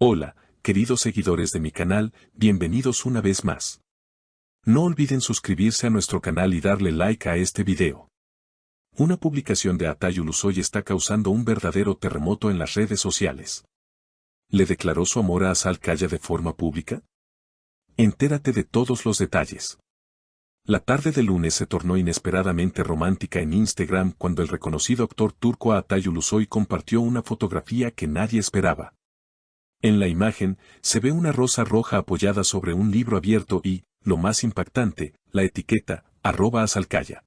Hola, queridos seguidores de mi canal, bienvenidos una vez más. No olviden suscribirse a nuestro canal y darle like a este video. Una publicación de Atay Ulusoy está causando un verdadero terremoto en las redes sociales. ¿Le declaró su amor a Azal Kaya de forma pública? Entérate de todos los detalles. La tarde del lunes se tornó inesperadamente romántica en Instagram cuando el reconocido actor turco Atay Ulusoy compartió una fotografía que nadie esperaba. En la imagen, se ve una rosa roja apoyada sobre un libro abierto y, lo más impactante, la etiqueta, @azalkaya.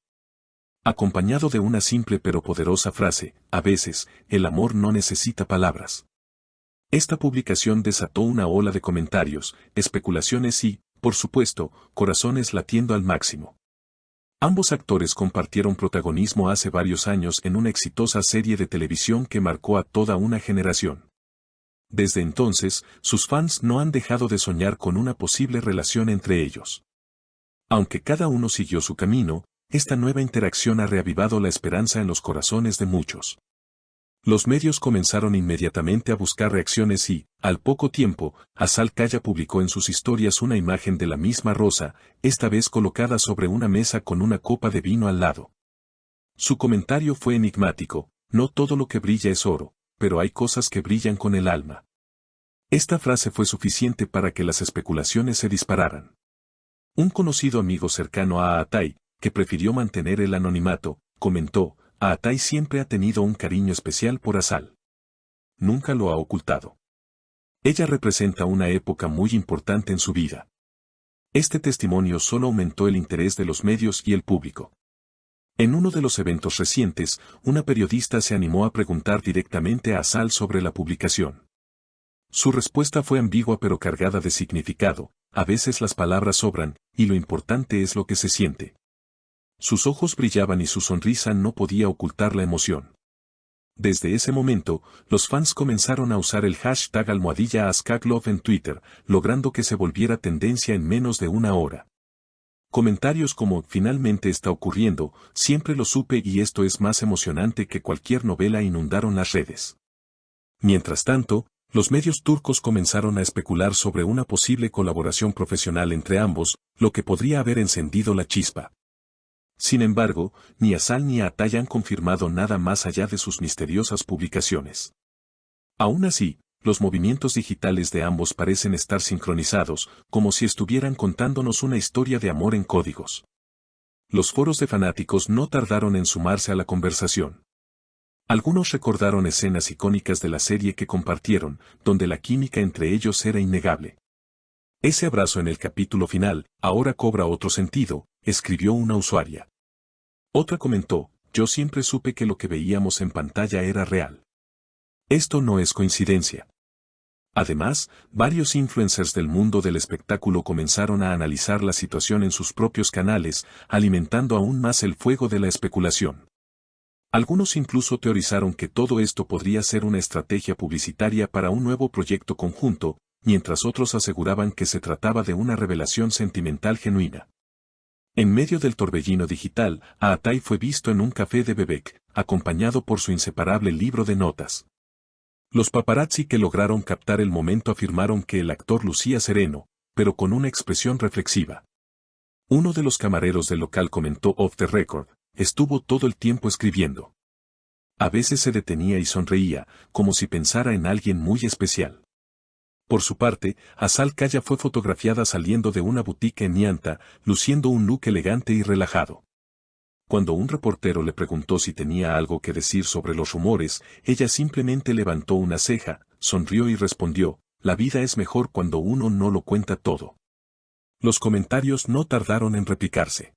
Acompañado de una simple pero poderosa frase, a veces, el amor no necesita palabras. Esta publicación desató una ola de comentarios, especulaciones y, por supuesto, corazones latiendo al máximo. Ambos actores compartieron protagonismo hace varios años en una exitosa serie de televisión que marcó a toda una generación. Desde entonces, sus fans no han dejado de soñar con una posible relación entre ellos. Aunque cada uno siguió su camino, esta nueva interacción ha reavivado la esperanza en los corazones de muchos. Los medios comenzaron inmediatamente a buscar reacciones y, al poco tiempo, Azal Kaya publicó en sus historias una imagen de la misma rosa, esta vez colocada sobre una mesa con una copa de vino al lado. Su comentario fue enigmático: no todo lo que brilla es oro, pero hay cosas que brillan con el alma. Esta frase fue suficiente para que las especulaciones se dispararan. Un conocido amigo cercano a Atay, que prefirió mantener el anonimato, comentó: Atay siempre ha tenido un cariño especial por Azal. Nunca lo ha ocultado. Ella representa una época muy importante en su vida. Este testimonio solo aumentó el interés de los medios y el público. En uno de los eventos recientes, una periodista se animó a preguntar directamente a Azal sobre la publicación. Su respuesta fue ambigua pero cargada de significado: a veces las palabras sobran, y lo importante es lo que se siente. Sus ojos brillaban y su sonrisa no podía ocultar la emoción. Desde ese momento, los fans comenzaron a usar el hashtag #AzKaglov en Twitter, logrando que se volviera tendencia en menos de una hora. Comentarios como: finalmente está ocurriendo, siempre lo supe y esto es más emocionante que cualquier novela inundaron las redes. Mientras tanto, los medios turcos comenzaron a especular sobre una posible colaboración profesional entre ambos, lo que podría haber encendido la chispa. Sin embargo, ni Azal ni Atay han confirmado nada más allá de sus misteriosas publicaciones. Aún así, los movimientos digitales de ambos parecen estar sincronizados, como si estuvieran contándonos una historia de amor en códigos. Los foros de fanáticos no tardaron en sumarse a la conversación. Algunos recordaron escenas icónicas de la serie que compartieron, donde la química entre ellos era innegable. Ese abrazo en el capítulo final, ahora cobra otro sentido, escribió una usuaria. Otra comentó: yo siempre supe que lo que veíamos en pantalla era real. Esto no es coincidencia. Además, varios influencers del mundo del espectáculo comenzaron a analizar la situación en sus propios canales, alimentando aún más el fuego de la especulación. Algunos incluso teorizaron que todo esto podría ser una estrategia publicitaria para un nuevo proyecto conjunto, mientras otros aseguraban que se trataba de una revelación sentimental genuina. En medio del torbellino digital, Atay fue visto en un café de Bebek, acompañado por su inseparable libro de notas. Los paparazzi que lograron captar el momento afirmaron que el actor lucía sereno, pero con una expresión reflexiva. Uno de los camareros del local comentó off the record: estuvo todo el tiempo escribiendo. A veces se detenía y sonreía, como si pensara en alguien muy especial. Por su parte, Azal Kaya fue fotografiada saliendo de una boutique en Nianta, luciendo un look elegante y relajado. Cuando un reportero le preguntó si tenía algo que decir sobre los rumores, ella simplemente levantó una ceja, sonrió y respondió: la vida es mejor cuando uno no lo cuenta todo. Los comentarios no tardaron en replicarse.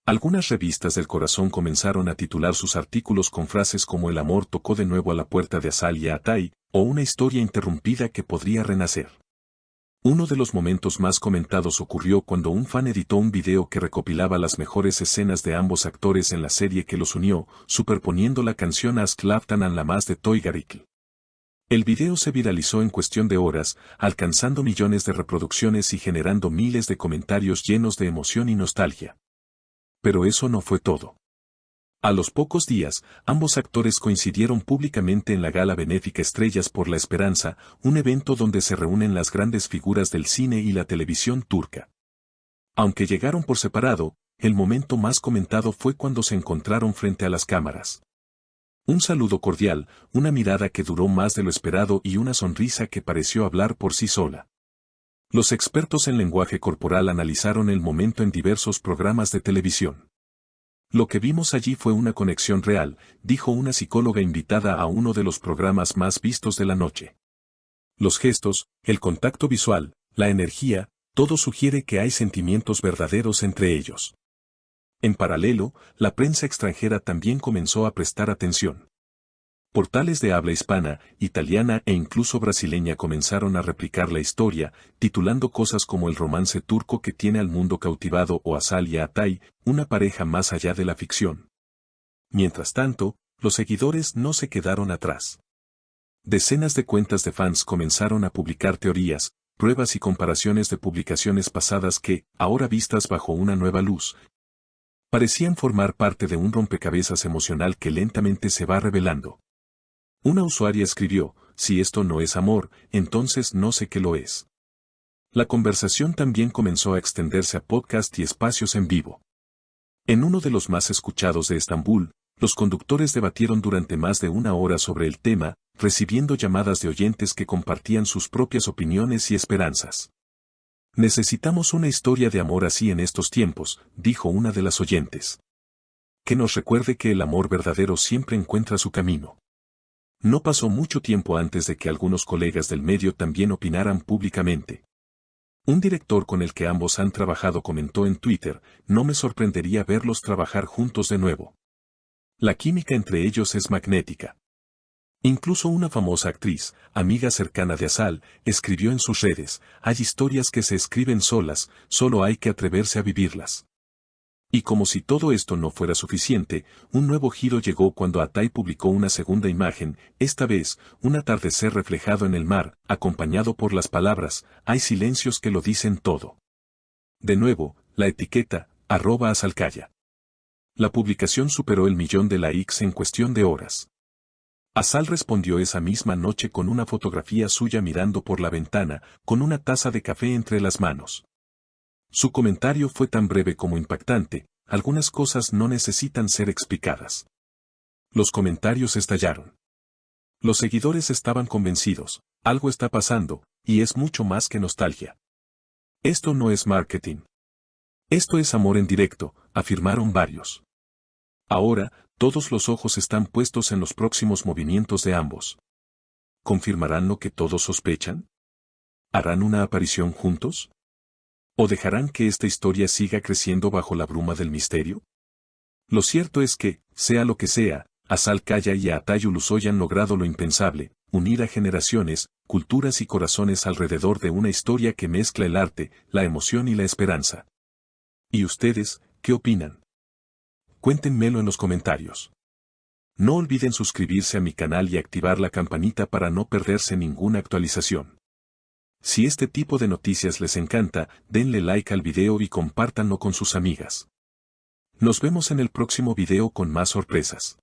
Algunas revistas del corazón comenzaron a titular sus artículos con frases como: el amor tocó de nuevo a la puerta de Azal y Atay, o una historia interrumpida que podría renacer. Uno de los momentos más comentados ocurrió cuando un fan editó un video que recopilaba las mejores escenas de ambos actores en la serie que los unió, superponiendo la canción Ask Laftan and la más de Toygarikl. El video se viralizó en cuestión de horas, alcanzando millones de reproducciones y generando miles de comentarios llenos de emoción y nostalgia. Pero eso no fue todo. A los pocos días, ambos actores coincidieron públicamente en la gala benéfica Estrellas por la Esperanza, un evento donde se reúnen las grandes figuras del cine y la televisión turca. Aunque llegaron por separado, el momento más comentado fue cuando se encontraron frente a las cámaras. Un saludo cordial, una mirada que duró más de lo esperado y una sonrisa que pareció hablar por sí sola. Los expertos en lenguaje corporal analizaron el momento en diversos programas de televisión. Lo que vimos allí fue una conexión real, dijo una psicóloga invitada a uno de los programas más vistos de la noche. Los gestos, el contacto visual, la energía, todo sugiere que hay sentimientos verdaderos entre ellos. En paralelo, la prensa extranjera también comenzó a prestar atención. Portales de habla hispana, italiana e incluso brasileña comenzaron a replicar la historia, titulando cosas como el romance turco que tiene al mundo cautivado o Asal y Atay, una pareja más allá de la ficción. Mientras tanto, los seguidores no se quedaron atrás. Decenas de cuentas de fans comenzaron a publicar teorías, pruebas y comparaciones de publicaciones pasadas que, ahora vistas bajo una nueva luz, parecían formar parte de un rompecabezas emocional que lentamente se va revelando. Una usuaria escribió, si esto no es amor, entonces no sé qué lo es. La conversación también comenzó a extenderse a podcast y espacios en vivo. En uno de los más escuchados de Estambul, los conductores debatieron durante más de una hora sobre el tema, recibiendo llamadas de oyentes que compartían sus propias opiniones y esperanzas. Necesitamos una historia de amor así en estos tiempos, dijo una de las oyentes. Que nos recuerde que el amor verdadero siempre encuentra su camino. No pasó mucho tiempo antes de que algunos colegas del medio también opinaran públicamente. Un director con el que ambos han trabajado comentó en Twitter, no me sorprendería verlos trabajar juntos de nuevo. La química entre ellos es magnética. Incluso una famosa actriz, amiga cercana de Asal, escribió en sus redes, hay historias que se escriben solas, solo hay que atreverse a vivirlas. Y como si todo esto no fuera suficiente, un nuevo giro llegó cuando Atay publicó una segunda imagen, esta vez, un atardecer reflejado en el mar, acompañado por las palabras, hay silencios que lo dicen todo. De nuevo, la etiqueta, @asalcaya. La publicación superó el 1.000.000 de likes en cuestión de horas. Asal respondió esa misma noche con una fotografía suya mirando por la ventana, con una taza de café entre las manos. Su comentario fue tan breve como impactante, algunas cosas no necesitan ser explicadas. Los comentarios estallaron. Los seguidores estaban convencidos, algo está pasando, y es mucho más que nostalgia. Esto no es marketing. Esto es amor en directo, afirmaron varios. Ahora, todos los ojos están puestos en los próximos movimientos de ambos. ¿Confirmarán lo que todos sospechan? ¿Harán una aparición juntos? ¿O dejarán que esta historia siga creciendo bajo la bruma del misterio? Lo cierto es que, sea lo que sea, Asal Kaya y Atay Ulusoy han logrado lo impensable, unir a generaciones, culturas y corazones alrededor de una historia que mezcla el arte, la emoción y la esperanza. ¿Y ustedes, qué opinan? Cuéntenmelo en los comentarios. No olviden suscribirse a mi canal y activar la campanita para no perderse ninguna actualización. Si este tipo de noticias les encanta, denle like al video y compártanlo con sus amigas. Nos vemos en el próximo video con más sorpresas.